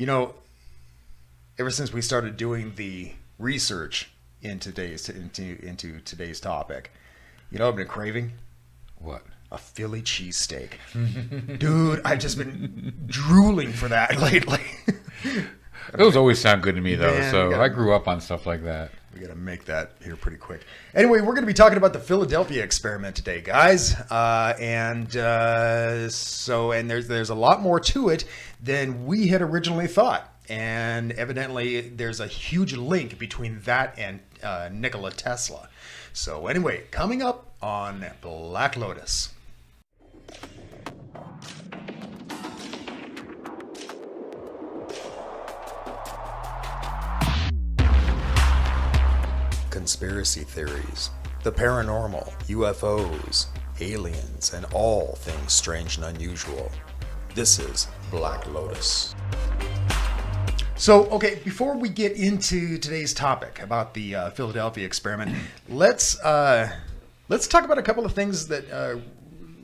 You know, ever since we started doing the research into today's topic, you know, I've been craving What? a Philly cheesesteak. Dude, I've just been drooling for that lately. Those always sound good to me, though. Man, So I grew up on stuff like that. We got to make that here pretty quick. Anyway, we're going to be talking about the Philadelphia experiment today, guys. And there's a lot more to it than we had originally thought. And evidently, there's a huge link between that and Nikola Tesla. So anyway, coming up on Black Lotus. Conspiracy theories, the paranormal, UFOs, aliens, and all things strange and unusual. This is Black Lotus. So, okay, before we get into today's topic about the Philadelphia experiment, let's talk about a couple of things that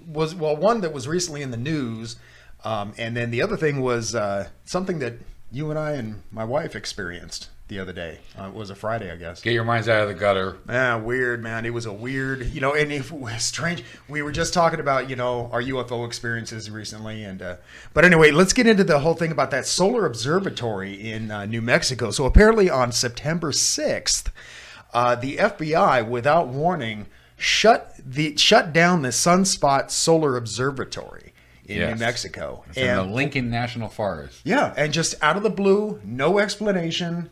one that was recently in the news, and then the other thing was something that you and I and my wife experienced the other day. It was a Friday, I guess. Get your minds out of the gutter. Yeah, weird, man. It was a weird, and it was strange. We were just talking about, our UFO experiences recently. But anyway, let's get into the whole thing about that solar observatory in New Mexico. So apparently on September 6th, the FBI, without warning, shut down the Sunspot solar observatory in New Mexico. It's in the Lincoln National Forest. Yeah, and just out of the blue, no explanation.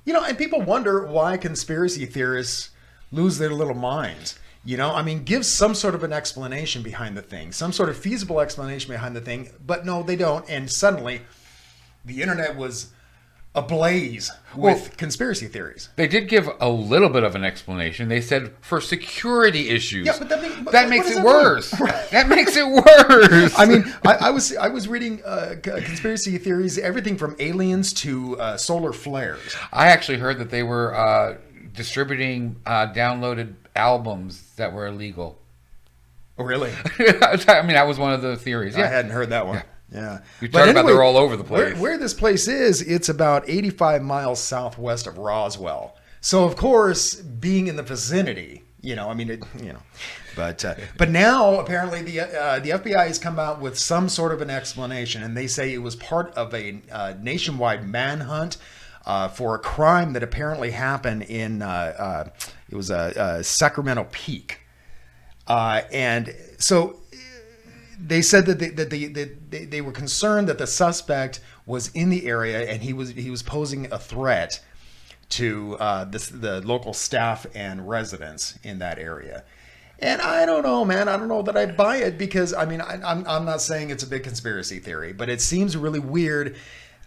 And people wonder why conspiracy theorists lose their little minds. Give some sort of an explanation behind the thing, some sort of feasible explanation behind the thing. But no, they don't. And suddenly, the internet was ablaze with conspiracy theories. They did give a little bit of an explanation. They said for security issues. Yeah, but that makes it worse. That makes it worse. I was reading conspiracy theories, everything from aliens to solar flares. I actually heard that they were distributing downloaded albums that were illegal. Oh, really? That was one of the theories. Yeah. I hadn't heard that one. Yeah. You talk about they're all over the place. Where this place is, it's about 85 miles southwest of Roswell. So, of course, being in the vicinity, but now apparently the FBI has come out with some sort of an explanation, and they say it was part of a nationwide manhunt for a crime that apparently happened in it was Sacramento Peak, and so. They said that they were concerned that the suspect was in the area and he was posing a threat to the local staff and residents in that area. And I don't know, man. I don't know that I buy it because I'm not saying it's a big conspiracy theory, but it seems really weird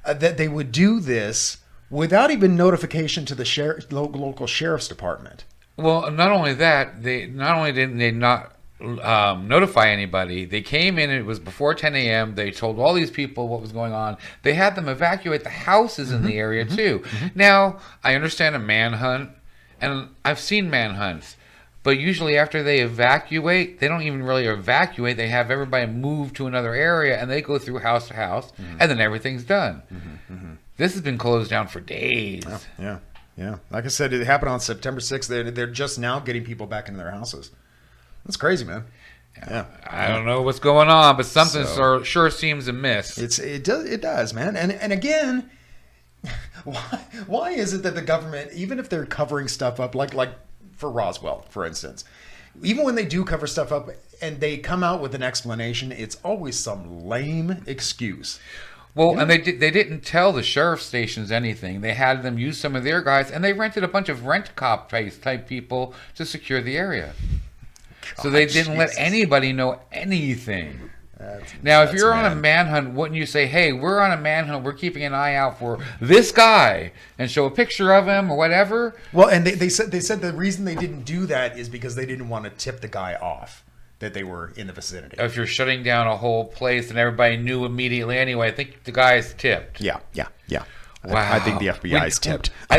that they would do this without even notification to the local sheriff's department. Well, not only that, not only didn't they not notify anybody. They came in, it was before 10 a.m. They told all these people what was going on. They had them evacuate the houses in the area too. Now, I understand a manhunt, and I've seen manhunts, but usually after they evacuate, they don't even really evacuate. They have everybody move to another area, and they go through house to house, and then everything's done. This has been closed down for days. Yeah. Like I said, it happened on September 6th. They're just now getting people back into their houses. That's crazy, man. Yeah, I don't know what's going on, but something sure seems amiss. It does, man. And again, why is it that the government, even if they're covering stuff up, like for Roswell, for instance, even when they do cover stuff up and they come out with an explanation, it's always some lame excuse. Well, and they didn't tell the sheriff stations anything. They had them use some of their guys, and they rented a bunch of rent-cop type people to secure the area. So they didn't let anybody know anything. Now, if you're on a manhunt, wouldn't you say, hey, we're on a manhunt, we're keeping an eye out for this guy, and show a picture of him or whatever? Well, and they said the reason they didn't do that is because they didn't want to tip the guy off that they were in the vicinity. If you're shutting down a whole place and everybody knew immediately anyway, I think the guy is tipped. Yeah. Wow. I think the FBI is tipped. I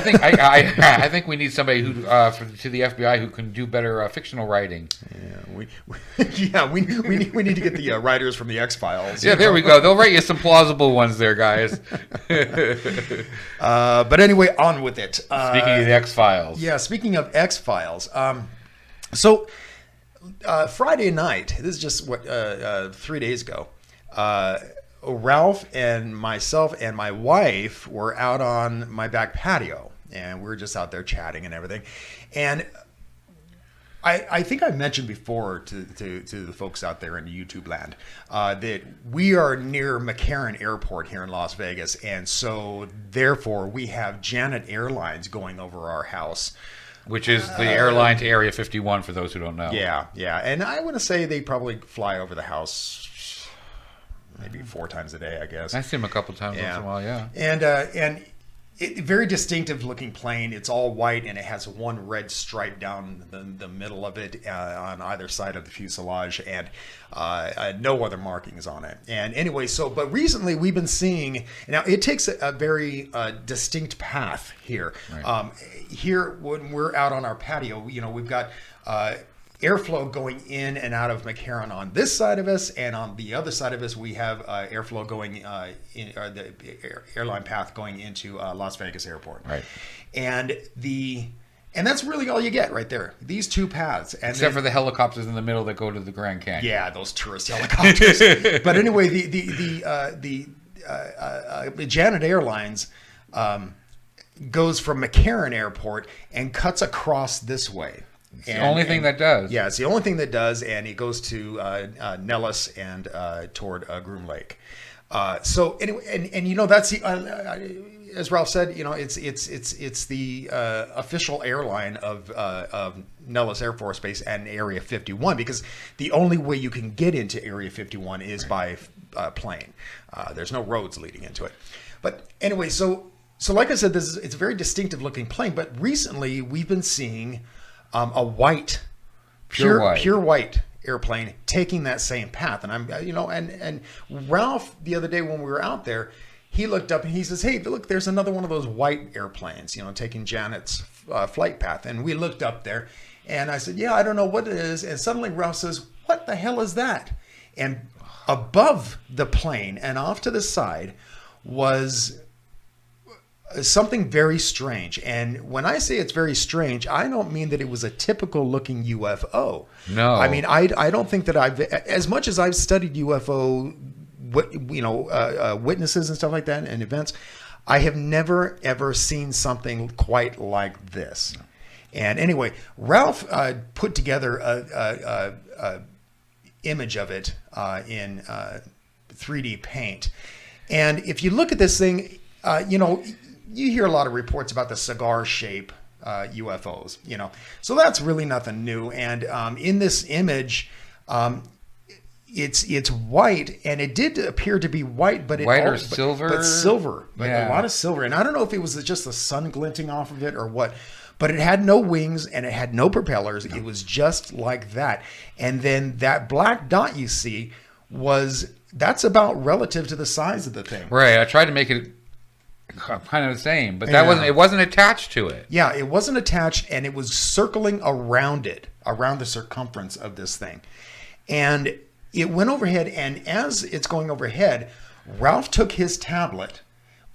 think we need somebody who to the FBI who can do better fictional writing. Yeah, we need to get the writers from the X-Files. Yeah, there we go. They'll write you some plausible ones there, guys. But anyway, on with it. Speaking of the X-Files. Yeah, speaking of X-Files. So Friday night, this is just 3 days ago, Ralph and myself and my wife were out on my back patio, and we were just out there chatting and everything. And I think I mentioned before to the folks out there in YouTube land that we are near McCarran Airport here in Las Vegas, and so therefore we have Janet Airlines going over our house. Which is the airline to Area 51 for those who don't know. Yeah. And I want to say they probably fly over the house maybe 4 times a day, I guess. I see them a couple times once in a while, yeah. And very distinctive looking plane. It's all white, and it has one red stripe down the middle of it on either side of the fuselage, and no other markings on it. And anyway, but recently we've been seeing, now it takes a very distinct path here. Right. Here, when we're out on our patio, we've got airflow going in and out of McCarran on this side of us, and on the other side of us we have airflow going the airline path going into Las Vegas Airport. Right. And that's really all you get right there. These 2 paths, and except for the helicopters in the middle that go to the Grand Canyon. Yeah, those tourist helicopters. But anyway, the Janet Airlines goes from McCarran Airport and cuts across this way. It's the only thing that does. Yeah, it's the only thing that does, and it goes to Nellis and toward Groom Lake. So anyway, and that's the as Ralph said, it's the official airline of Nellis Air Force Base and Area 51, because the only way you can get into Area 51 is by plane. There's no roads leading into it. But anyway, so like I said, it's a very distinctive looking plane. But recently we've been seeing a pure white airplane taking that same path. And I'm, and Ralph, the other day when we were out there, he looked up and he says, "Hey, look, there's another one of those white airplanes, taking Janet's flight path." And we looked up there, and I said, "Yeah, I don't know what it is." And suddenly Ralph says, "What the hell is that?" And above the plane and off to the side was something very strange. And when I say it's very strange, I don't mean that it was a typical looking UFO. No. I mean, I don't think that as much as I've studied UFO, witnesses and stuff like that and events, I have never ever seen something quite like this. And anyway, Ralph put together a image of it in 3D paint. And if you look at this thing, you hear a lot of reports about the cigar shape UFOs, so that's really nothing new. And in this image, it's white, and it did appear to be white, but silver, but silver, a lot of silver. And I don't know if it was just the sun glinting off of it or what, but it had no wings and it had no propellers. It was just like that. And then that black dot you see that's about relative to the size of the thing. Right. I tried to make it kind of the same, but it wasn't attached to it. Yeah, it wasn't attached, and it was circling around the circumference of this thing. And it went overhead, and as it's going overhead, Ralph took his tablet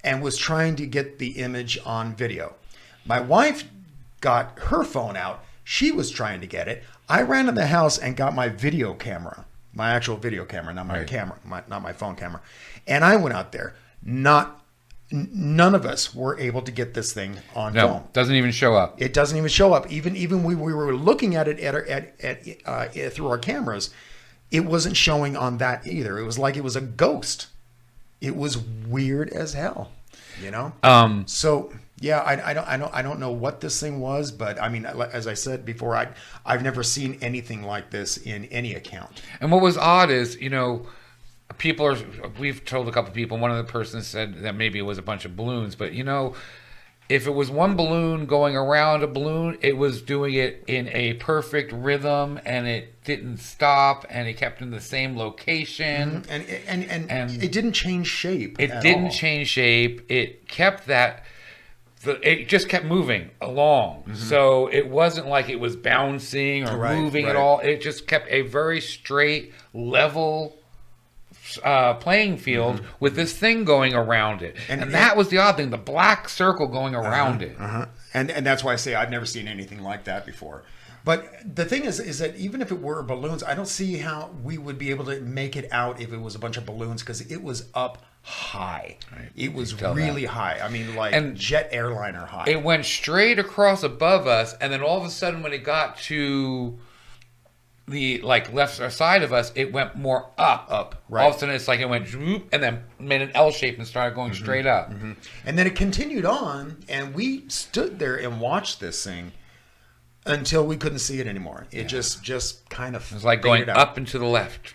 and was trying to get the image on video. My wife got her phone out. She was trying to get it. I ran in the house and got my video camera, my actual video camera, not my camera, not my phone camera. And I went out there. None of us were able to get this thing on film. No, doesn't even show up. It doesn't even show up. Even we were looking at it through our cameras. It wasn't showing on that either. It was like it was a ghost. It was weird as hell, So yeah, I don't know what this thing was, but I mean, as I said before, I've never seen anything like this in any account. And what was odd is, we've told a couple people, one of the persons said that maybe it was a bunch of balloons, but if it was one balloon going around a balloon, it was doing it in a perfect rhythm, and it didn't stop, and it kept in the same location. And it didn't change shape. It at didn't all. change shape. It kept that. It just kept moving along. So it wasn't like it was bouncing or moving at all. It just kept a very straight, level playing field with this thing going around it. And that was the odd thing, the black circle going around it. And that's why I say I've never seen anything like that before. But the thing is that even if it were balloons, I don't see how we would be able to make it out if it was a bunch of balloons, because it was up high. Right. It was really high. I mean, like And jet airliner high. It went straight across above us, and then all of a sudden when it got to the left side of us, it went more up. Right. All of a sudden it's like it went zoop, and then made an L shape and started going straight up. And then it continued on, and we stood there and watched this thing until we couldn't see it anymore. It just kind of It was like going faded out. up and to the left.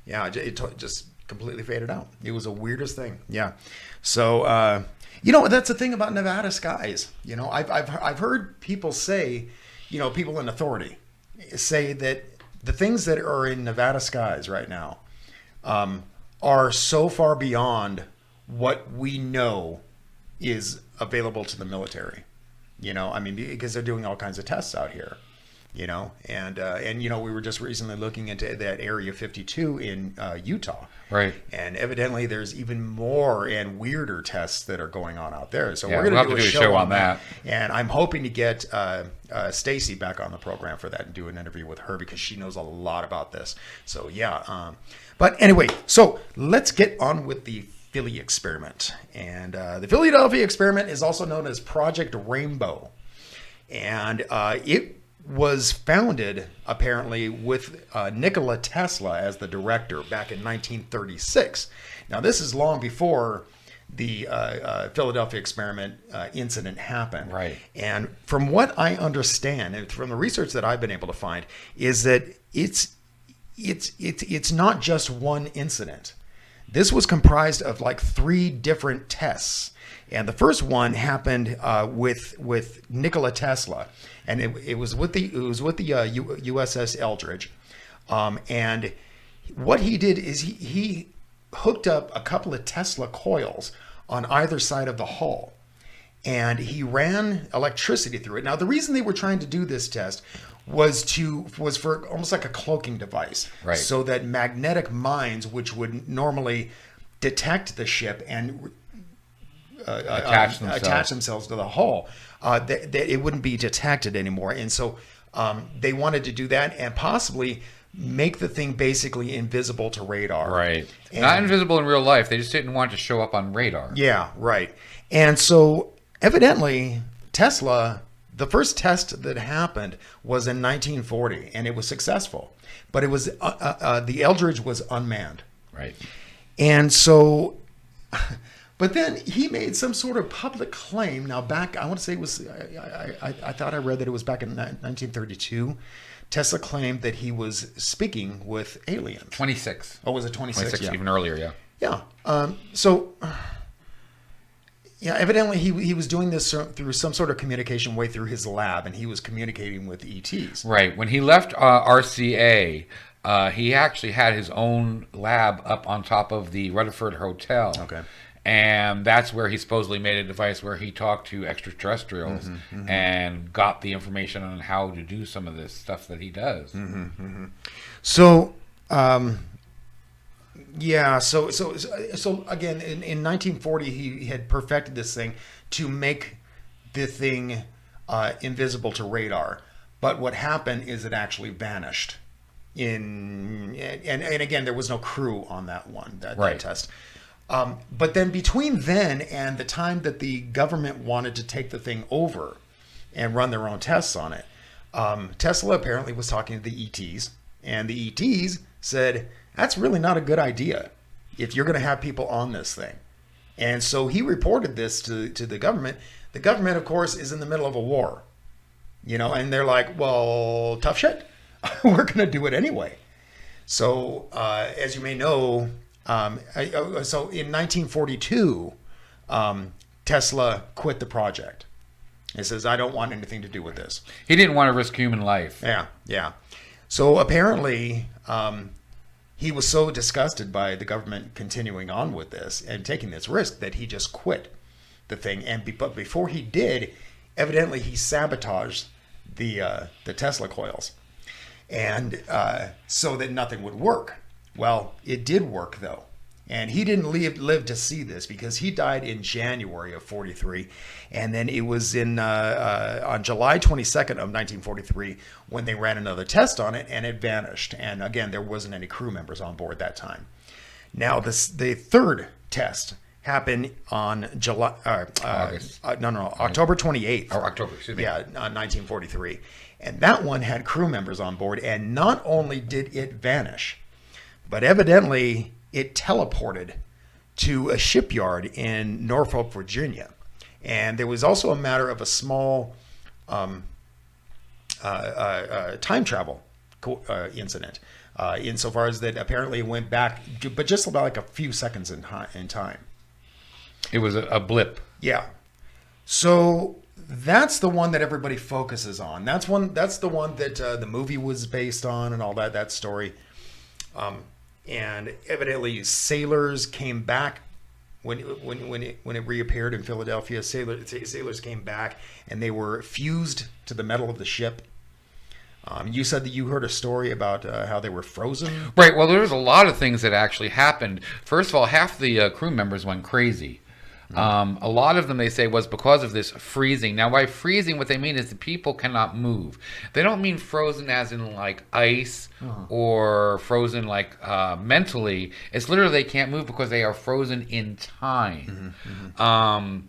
Yeah, it just completely faded out. It was the weirdest thing. Yeah. So, that's the thing about Nevada skies. I've heard people say, people in authority say that the things that are in Nevada skies right now are so far beyond what we know is available to the military. Because they're doing all kinds of tests out here. And we were just recently looking into that Area 52 in Utah. Right. And evidently there's even more and weirder tests that are going on out there. So Yeah, we're going we'll to have do to a show on that. that. And I'm hoping to get Stacy back on the program for that and do an interview with her, because she knows a lot about this. So, yeah. But anyway, so let's get on with the Philly experiment. And the Philadelphia experiment is also known as Project Rainbow. And it was founded apparently with Nikola Tesla as the director back in 1936. Now, this is long before the Philadelphia experiment incident happened. Right. And from what I understand, and from the research that I've been able to find, is that it's not just one incident. This was comprised of like 3 different tests. And the first one happened with Nikola Tesla, and it was with the USS Eldridge, and what he did is he hooked up a couple of Tesla coils on either side of the hull, and he ran electricity through it. Now, the reason they were trying to do this test was for almost like a cloaking device, right, so that magnetic mines, which would normally detect the ship and attach themselves to the hull, that it wouldn't be detected anymore. And so they wanted to do that and possibly make the thing basically invisible to radar. Right. Not invisible in real life. They just didn't want it to show up on radar. Yeah, right. And so evidently Tesla, the first test that happened was in 1940, and it was successful. But it was the Eldridge was unmanned. Right. And so... But then he made some sort of public claim. Now, back, I want to say it was, I thought I read that it was back in 1932. Tesla claimed that he was speaking with aliens. 26. Oh, was it 26? 26, Yeah. even earlier, yeah. Yeah. Evidently he was doing this through some sort of communication way through his lab, and he was communicating with ETs. Right. When he left RCA, he actually had his own lab up on top of the Rutherford Hotel. Okay. And that's where he supposedly made a device where he talked to extraterrestrials and got the information on how to do some of this stuff that he does. So, yeah. So again, in 1940, he had perfected this thing to make the thing invisible to radar. But what happened is it actually vanished. And again, there was no crew on that one, that test. But then between then and the time that the government wanted to take the thing over and run their own tests on it, Tesla apparently was talking to the ETs, and the ETs said, that's really not a good idea if you're going to have people on this thing. And so he reported this to the government. The government, of course, is in the middle of a war, and they're like, well, tough shit. We're going to do it anyway. So as you may know, so in 1942, Tesla quit the project. He says, I don't want anything to do with this. He didn't want to risk human life. Yeah. So apparently, he was so disgusted by the government continuing on with this and taking this risk that he just quit the thing. But before he did, evidently he sabotaged the Tesla coils, and so that nothing would work. Well, it did work though. And he didn't live to see this because he died in January of 43. And then it was on July 22nd of 1943 when they ran another test on it, and it vanished. And again, there wasn't any crew members on board that time. Now, the third test happened on October 28th. Or October, excuse me. Yeah, 1943. And that one had crew members on board. And not only did it vanish, but evidently it teleported to a shipyard in Norfolk, Virginia. And there was also a matter of a small time travel incident, insofar as that apparently it went back, but just about like a few seconds in time. It was a blip. Yeah. So that's the one that everybody focuses on. That's the one that the movie was based on and all that story. And evidently, sailors came back when it reappeared in Philadelphia. Sailors came back, and they were fused to the metal of the ship. You said that you heard a story about how they were frozen. Right. Well, there was a lot of things that actually happened. First of all, half the crew members went crazy. A lot of them, they say, was because of this freezing. Now, by freezing, what they mean is the people cannot move. They don't mean frozen as in like ice or frozen like mentally. It's literally they can't move because they are frozen in time. Now,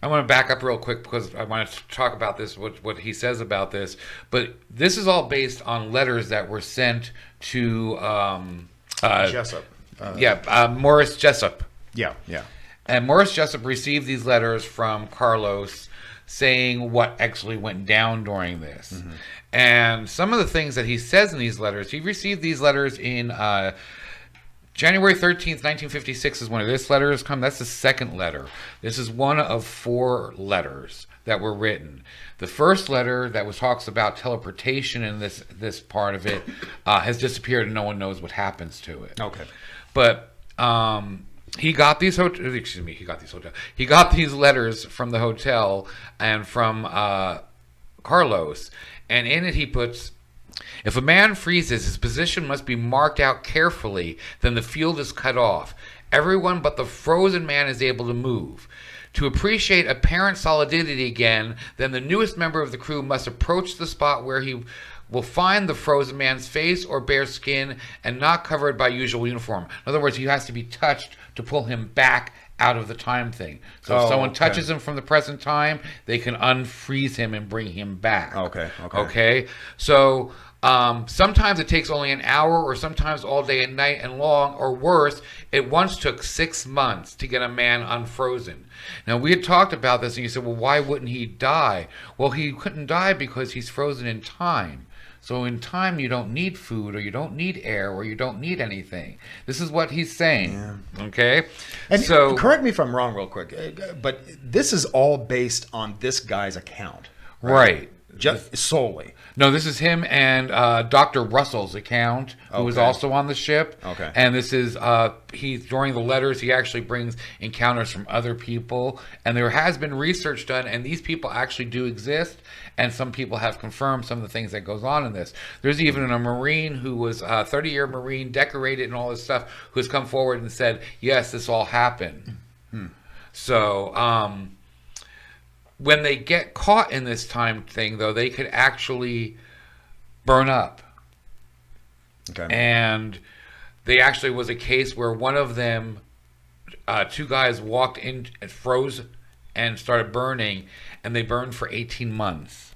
I want to back up real quick because I want to talk about this, what he says about this. But this is all based on letters that were sent to Jessup. Morris Jessup. Yeah. And Morris Jessup received these letters from Carlos saying what actually went down during this. And some of the things that he says in these letters, he received these letters in January 13th, 1956 is when this letter has come. That's the second letter. This is one of 4 letters that were written. The first letter that talks about teleportation and this part of it has disappeared and no one knows what happens to it. Okay. But he got these He got these letters from the hotel and from Carlos, and in it he puts, if a man freezes, his position must be marked out carefully, then the field is cut off. Everyone but the frozen man is able to move. To appreciate apparent solidity again, then the newest member of the crew must approach the spot where he will find the frozen man's face or bare skin and not covered by usual uniform. In other words, he has to be touched to pull him back out of the time thing. So if someone touches him from the present time, they can unfreeze him and bring him back. Okay. So sometimes it takes only an hour, or sometimes all day and night and long, or worse, it once took 6 months to get a man unfrozen. Now, we had talked about this, and you said, well, why wouldn't he die? Well, he couldn't die because he's frozen in time. So in time, you don't need food, or you don't need air, or you don't need anything. This is what he's saying. Yeah. Okay? And so, correct me if I'm wrong real quick, but this is all based on this guy's account. Right. Just solely. No, this is him and Dr. Russell's account, who was also on the ship. Okay. And this is, during the letters, he actually brings encounters from other people. And there has been research done, and these people actually do exist. And some people have confirmed some of the things that goes on in this. There's even a Marine who was a 30-year Marine, decorated and all this stuff, who has come forward and said, yes, this all happened. So, when they get caught in this time thing, though, they could actually burn up. Okay. And they actually was a case where one of them, 2 guys walked in, froze, and started burning, and they burned for 18 months.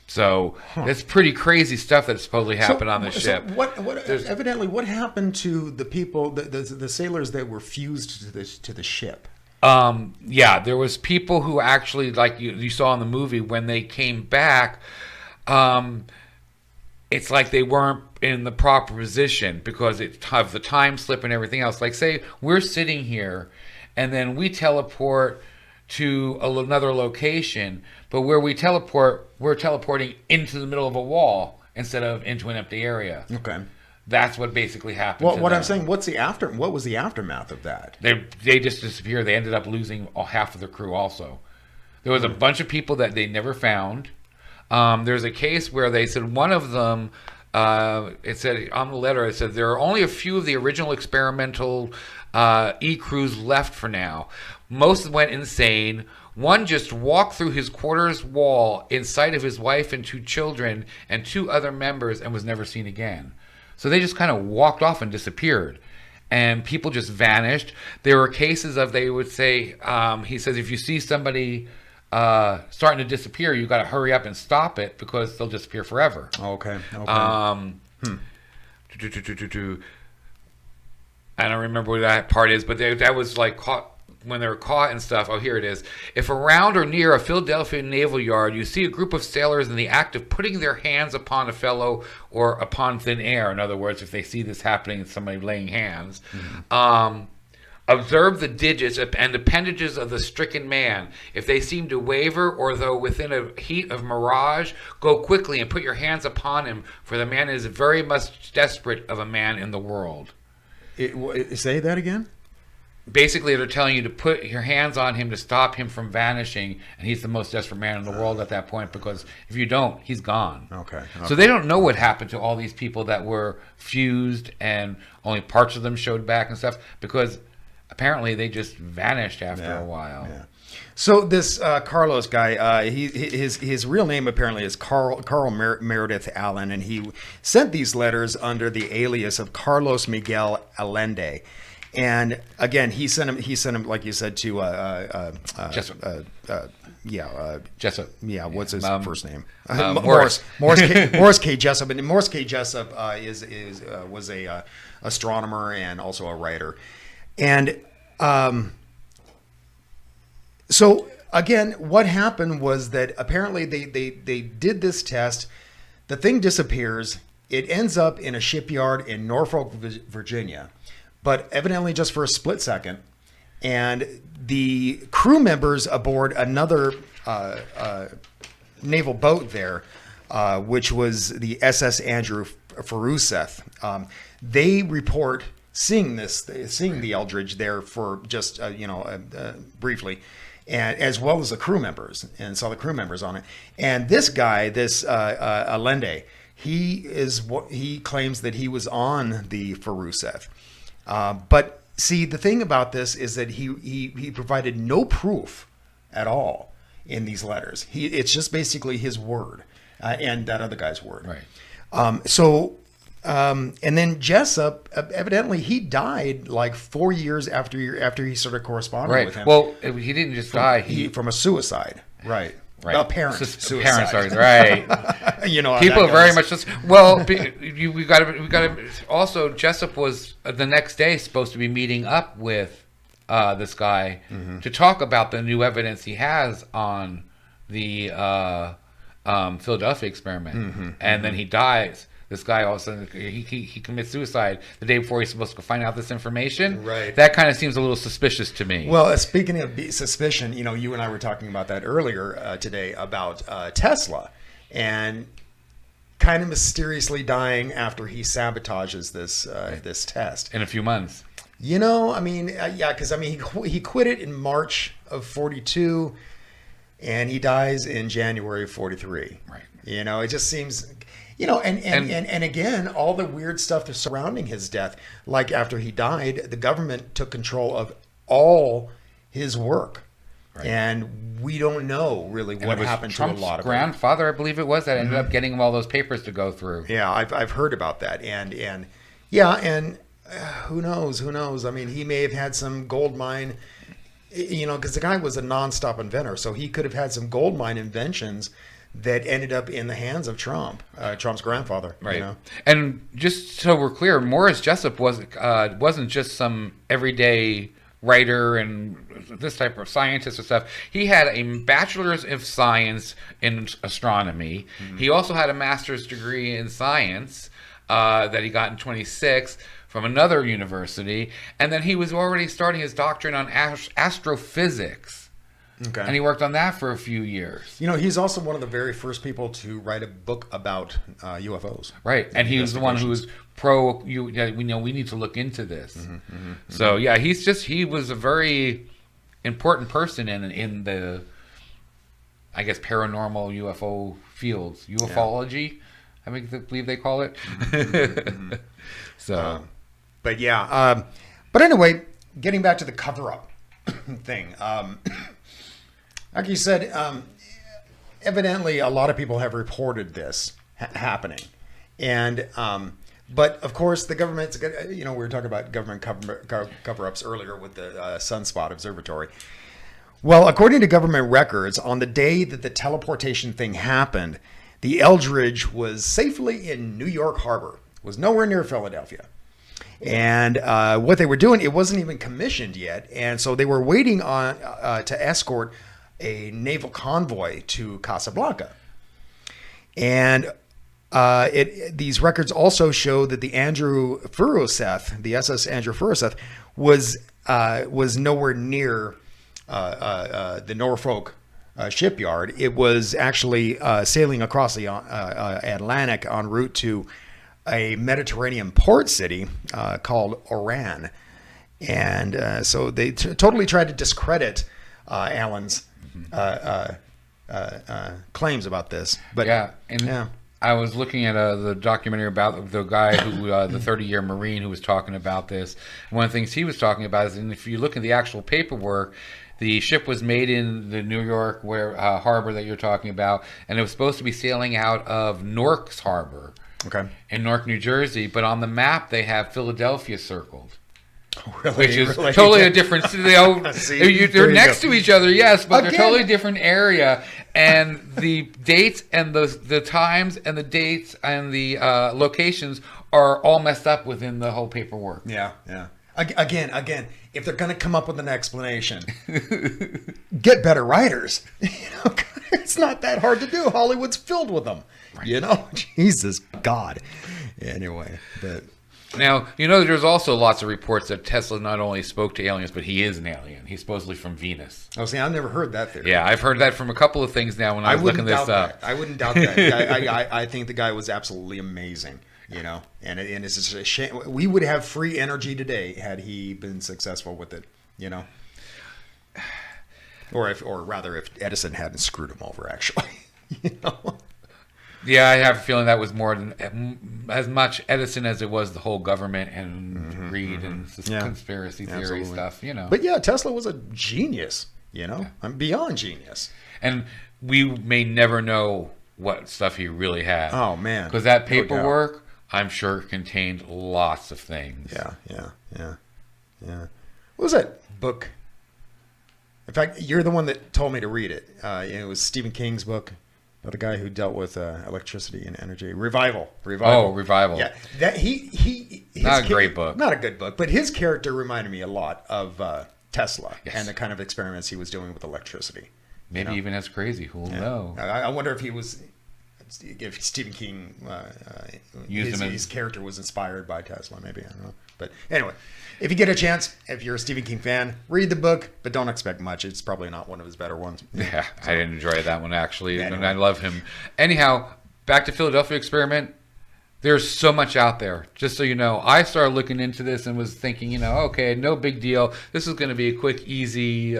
So it's pretty crazy stuff that supposedly happened on the ship. Evidently, what happened to the people, the sailors that were fused to the ship? There was people who actually, like you saw in the movie, when they came back, it's like they weren't in the proper position because it have the time slip and everything else. Like say we're sitting here and then we teleport to another location, but where we teleport, we're teleporting into the middle of a wall instead of into an empty area. Okay. That's what basically happened. Well, what I'm saying, what was the aftermath of that? They just disappeared. They ended up losing half of their crew also. There was a bunch of people that they never found. There's a case where they said one of them, it said on the letter, it said there are only a few of the original experimental E-crews left for now. Most went insane. One just walked through his quarters wall in sight of his wife and 2 children and 2 other members and was never seen again. So they just kind of walked off and disappeared. And people just vanished. There were cases of, they would say, he says, if you see somebody starting to disappear, you got to hurry up and stop it because they'll disappear forever. Okay. I don't remember what that part is, but that was like caught when they were caught and stuff. Oh, here it is. If around or near a Philadelphia naval yard you see a group of sailors in the act of putting their hands upon a fellow or upon thin air, in other words, if they see this happening and somebody laying hands, observe the digits and appendages of the stricken man. If they seem to waver or though within a heat of mirage, go quickly and put your hands upon him, for the man is very much desperate of a man in the world. Say that again? Basically, they're telling you to put your hands on him to stop him from vanishing, and he's the most desperate man in the world at that point, because if you don't, he's gone. Okay. So they don't know what happened to all these people that were fused and only parts of them showed back and stuff, because apparently they just vanished after a while. Yeah. So this Carlos guy, his real name apparently is Carl Meredith Allen, and he sent these letters under the alias of Carlos Miguel Allende. And again, he sent him like you said to Jessup. Jessup. Yeah, what's his first name? Morris K. Jessup. And Morris K. Jessup was a astronomer and also a writer. And so again, what happened was that apparently they did this test. The thing disappears. It ends up in a shipyard in Norfolk, Virginia, but evidently just for a split second. And the crew members aboard another naval boat there, which was the SS Andrew Faruseth, they report seeing the Eldridge there for just briefly, and as well as the crew members, and saw the crew members on it. And this guy, this Allende, he claims that he was on the Faruseth. But see, the thing about this is that he provided no proof at all in these letters. It's just basically his word and that other guy's word. Right. And then Jessup, evidently, he died like 4 years after he started corresponding with him. Well, he didn't just die. From a suicide. Right. Right. Apparent suicide. Parents are right. People very much just. Well, we got to. Also, Jessup was the next day supposed to be meeting up with this guy to talk about the new evidence he has on the Philadelphia experiment, and then he dies. This guy all of a sudden he commits suicide the day before he's supposed to go find out this information. Right. That kind of seems a little suspicious to me. Well, speaking of suspicion, you and I were talking about that earlier today about Tesla, and kind of mysteriously dying after he sabotages this test in a few months. Because he quit it in March of 42, and he dies in January of 43. Right. It just seems. And again, all the weird stuff surrounding his death, like after he died, the government took control of all his work. Right. And we don't know really what happened to a lot of grandfather, I believe it was, that ended up getting him all those papers to go through. Yeah, I've heard about that. And who knows? I mean, he may have had some gold mine, because the guy was a nonstop inventor. So he could have had some gold mine inventions that ended up in the hands of Trump's grandfather. Right. And just so we're clear, Morris Jessup wasn't just some everyday writer and this type of scientist or stuff. He had a bachelor's of science in astronomy. Mm-hmm. He also had a master's degree in science. that he got in 26 from another university, and then he was already starting his doctorate on astrophysics. Okay. And he worked on that for a few years. You know, he's also one of the very first people to write a book about UFOs. Right. And he was the one who was pro, we know we need to look into this. So, yeah, he was a very important person in the, I guess, paranormal UFO fields. Ufology, I believe they call it. So. But yeah. But anyway, getting back to the cover-up thing. Like you said, evidently a lot of people have reported this happening. And, but of course the government's, we were talking about government cover-ups earlier with the Sunspot observatory. Well, according to government records, on the day that the teleportation thing happened, the Eldridge was safely in New York Harbor, was nowhere near Philadelphia. And what they were doing, it wasn't even commissioned yet. And so they were waiting on to escort a naval convoy to Casablanca. And these records also show that the Andrew Furuseth, the SS Andrew Furuseth, was nowhere near the Norfolk shipyard. It was actually sailing across the Atlantic en route to a Mediterranean port city called Oran. And so they totally tried to discredit Allen's claims about this. But yeah. I was looking at the documentary about the guy who, the 30-year Marine who was talking about this. One of the things he was talking about is, and if you look at the actual paperwork, the ship was made in the New York harbor that you're talking about, and it was supposed to be sailing out of Newark's harbor. Okay. In Newark, New Jersey, but on the map they have Philadelphia circled. Really? Which is totally a different. They're next to each other, yes, but they're totally different area. And the dates and the times and the dates and the locations are all messed up within the whole paperwork. Yeah. Again, if they're going to come up with an explanation, get better writers. It's not that hard to do. Hollywood's filled with them. Right. Jesus God. Anyway, but. Now, there's also lots of reports that Tesla not only spoke to aliens, but he is an alien. He's supposedly from Venus. Oh, see, I've never heard that theory. Yeah, I've heard that from a couple of things now when I was looking this up. I wouldn't doubt that. I think the guy was absolutely amazing, and it's just a shame. We would have free energy today had he been successful with it, Or rather, if Edison hadn't screwed him over, actually, Yeah, I have a feeling that was more than as much Edison as it was the whole government and greed and conspiracy theory stuff, But yeah, Tesla was a genius, I'm beyond genius. And we may never know what stuff he really had. Oh, man. Because that paperwork, I'm sure, contained lots of things. Yeah. What was that book? In fact, you're the one that told me to read it. It was Stephen King's book. About the guy who dealt with electricity and energy. Revival. Oh, Revival. Yeah, that his not a great book. Not a good book, but his character reminded me a lot of Tesla and the kind of experiments he was doing with electricity. Maybe even as crazy. Who'll know? I wonder if Stephen King his character was inspired by Tesla. Maybe, I don't know. But anyway, if you get a chance, if you're a Stephen King fan, read the book, but don't expect much. It's probably not one of his better ones. Yeah, so, I didn't enjoy that one, actually. Anyway. And I love him. Anyhow, back to Philadelphia Experiment. There's so much out there. Just so you know, I started looking into this and was thinking, okay, no big deal. This is going to be a quick, easy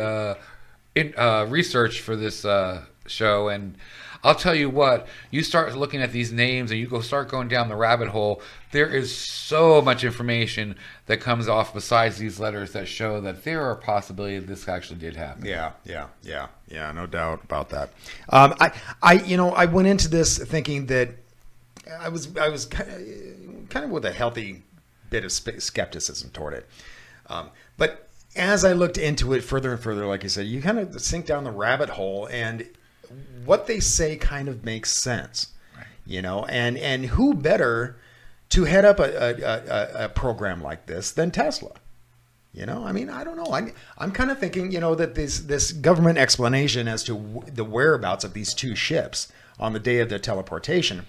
research for this show. And I'll tell you what, you start looking at these names and you start going down the rabbit hole, there is so much information that comes off besides these letters that show that there are possibilities this actually did happen. Yeah, no doubt about that. I went into this thinking that I was kind of with a healthy bit of skepticism toward it. But as I looked into it further and further, like you said, you kind of sink down the rabbit hole, and what they say kind of makes sense, right. And who better to head up a program like this than Tesla? I don't know. I'm kind of thinking, that this government explanation as to the whereabouts of these two ships on the day of their teleportation,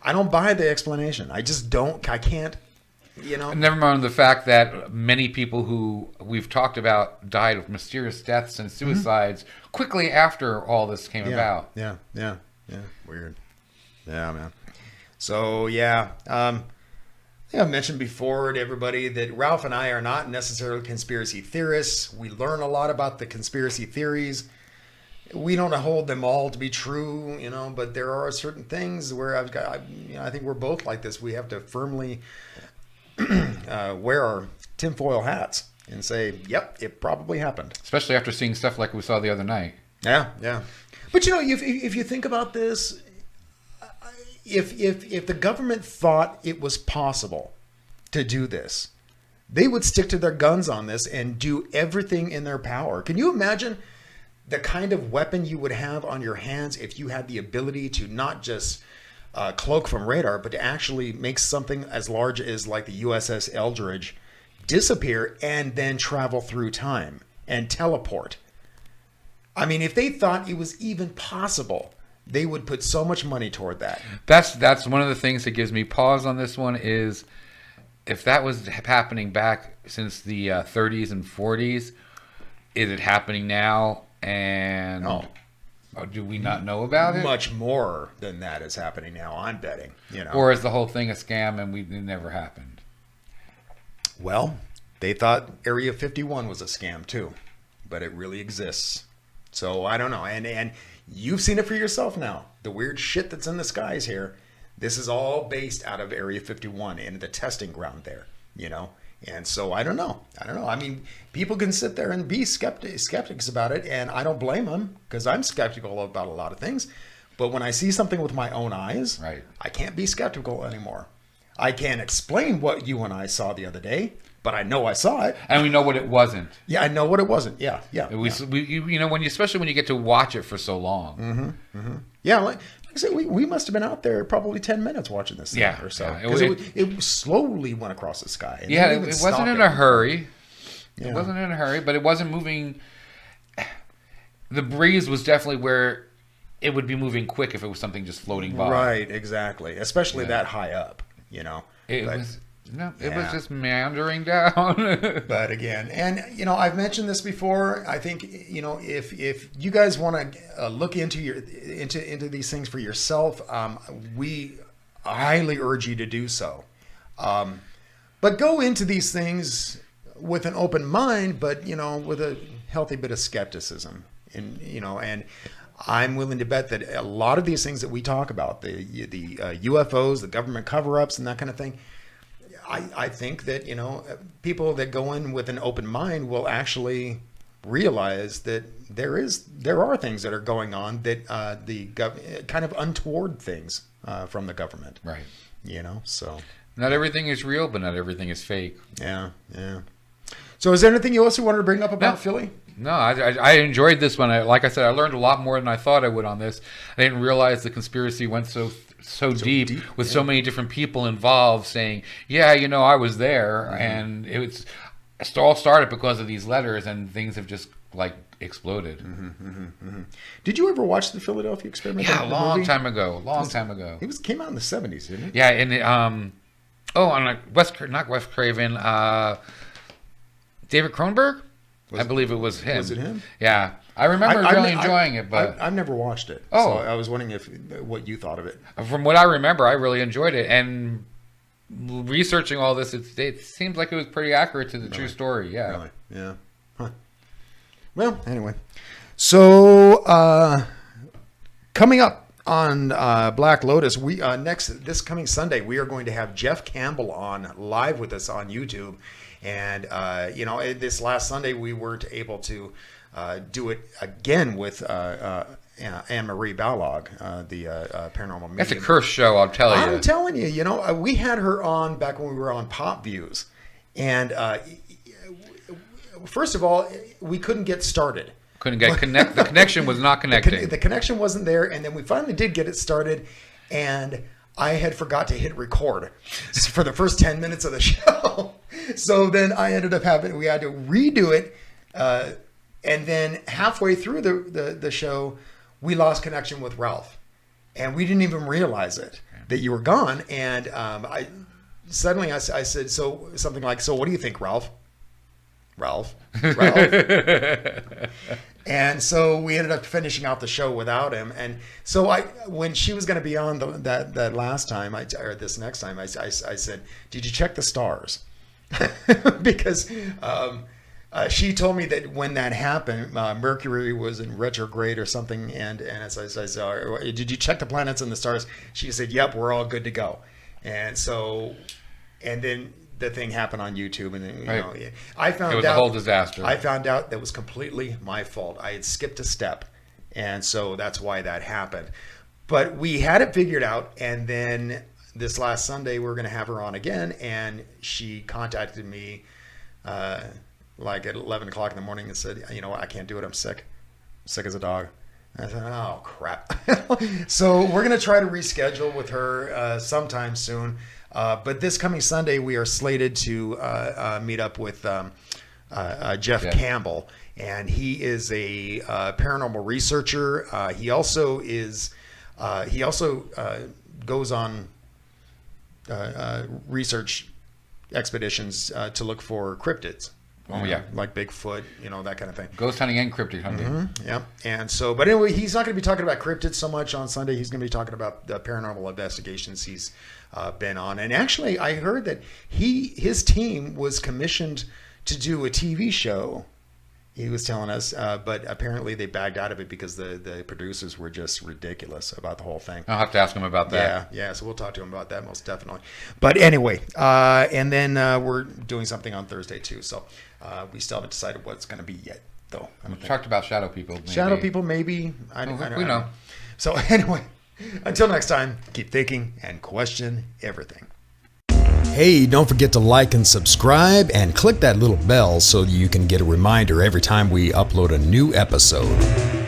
I don't buy the explanation. I just don't. I can't. You know. Never mind the fact that many people who we've talked about died of mysterious deaths and suicides quickly after all this came about. Yeah. Weird. Yeah, man. So yeah. I think I've mentioned before to everybody that Ralph and I are not necessarily conspiracy theorists. We learn a lot about the conspiracy theories. We don't hold them all to be true, you know, but there are certain things where I think we're both like this. We have to firmly wear our tinfoil hats and say, yep, it probably happened. Especially after seeing stuff like we saw the other night. Yeah. But, you know, if you think about this, if the government thought it was possible to do this, they would stick to their guns on this and do everything in their power. Can you imagine the kind of weapon you would have on your hands if you had the ability to not just cloak from radar, but to actually make something as large as like the USS Eldridge disappear and then travel through time and teleport? I mean, if they thought it was even possible, they would put so much money toward that. That's one of the things that gives me pause on this one is if that was happening back since the 30s and 40s, is it happening now? And do we not know about it? Much more than that is happening now, I'm betting. You know, or is the whole thing a scam and it never happened? Well, they thought Area 51 was a scam too, but it really exists. So I don't know. And you've seen it for yourself now. The weird shit that's in the skies here. This is all based out of Area 51 and the testing ground there, you know. And so I don't know. I mean, people can sit there and be skeptics about it, and I don't blame them because I'm skeptical about a lot of things. But when I see something with my own eyes, right, I can't be skeptical anymore. I can't explain what you and I saw the other day, but I know I saw it, and we know what it wasn't. Yeah, I know what it wasn't. Yeah. You know, especially when you get to watch it for so long. Yeah, like I said, we must have been out there probably 10 minutes watching this thing or so. Because it slowly went across the sky. And it wasn't in a hurry. Yeah. It wasn't in a hurry, but it wasn't moving. The breeze was definitely where it would be moving quick if it was something just floating by. Right, exactly. Especially that high up, you know. It was just meandering down. But again, and you know, I've mentioned this before. I think, you know, if you guys want to look into these things for yourself, we highly urge you to do so. But go into these things with an open mind, but you know, with a healthy bit of skepticism, and you know, and I'm willing to bet that a lot of these things that we talk about, the UFOs, the government cover-ups, and that kind of thing. I think that, you know, people that go in with an open mind will actually realize that there are things that are going on that kind of untoward things from the government. Right. You know, so not everything is real, but not everything is fake. Yeah. So is there anything else you wanted to bring up about Philly? No, I enjoyed this one. Like I said, I learned a lot more than I thought I would on this. I didn't realize the conspiracy went so deep with so many different people involved saying, yeah, you know, I was there. And it all started because of these letters, and things have just like exploded. Did you ever watch the Philadelphia Experiment? Yeah, a long time ago. It came out in the 70s, didn't it? Yeah, and on not Wes Craven, David Cronenberg? I believe it was him. Was it him? Yeah. I remember really enjoying it, but I've never watched it. Oh. So I was wondering what you thought of it. From what I remember, I really enjoyed it. And researching all this, it seems like it was pretty accurate to the true story. Yeah. Really? Yeah. Huh. Well, anyway. So, coming up on Black Lotus, this coming Sunday, we are going to have Jeff Campbell on live with us on YouTube. And, you know, this last Sunday, we weren't able to do it again with Anne-Marie Balog, the paranormal medium. That's a cursed show, I'll tell you. I'm telling you, you know, we had her on back when we were on Pop Views. And first of all, we couldn't get started. The connection was not connecting. The connection wasn't there. And then we finally did get it started. And I had forgot to hit record for the first 10 minutes of the show. So then I ended up we had to redo it. And then halfway through the show, we lost connection with Ralph. And we didn't even realize it. that you were gone. And I suddenly I said, so something like, so what do you think, Ralph? Ralph. And so we ended up finishing out the show without him. And so when she was going to be on that last time, or this next time, I said, did you check the stars? Because she told me that when that happened, Mercury was in retrograde or something. And as I said, did you check the planets and the stars? She said, yep, we're all good to go. And so, and then the thing happened on YouTube, and then, I found out it was a whole disaster. I found out that was completely my fault. I had skipped a step, and so that's why that happened. But we had it figured out, and then this last Sunday we were going to have her on again, and she contacted me like at 11 o'clock in the morning and said, you know what, I can't do it. I'm sick as a dog. And I said, oh crap. So we're going to try to reschedule with her sometime soon. But this coming Sunday, we are slated to meet up with Jeff Campbell, and he is a paranormal researcher. He also goes on research expeditions to look for cryptids. Oh yeah, like Bigfoot, that kind of thing. Ghost hunting and cryptid hunting. Mm-hmm. Yeah, and so, but anyway, he's not going to be talking about cryptids so much on Sunday. He's going to be talking about the paranormal investigations he's been on. And actually, I heard that his team was commissioned to do a TV show. He was telling us, but apparently they bagged out of it because the producers were just ridiculous about the whole thing. I'll have to ask him about that. Yeah. So we'll talk to him about that most definitely. But anyway, and then we're doing something on Thursday too. So we still haven't decided what it's going to be yet, though. We talked about shadow people. Maybe. Shadow people, maybe. I don't know. So anyway, until next time, keep thinking and question everything. Hey, don't forget to like and subscribe and click that little bell so you can get a reminder every time we upload a new episode.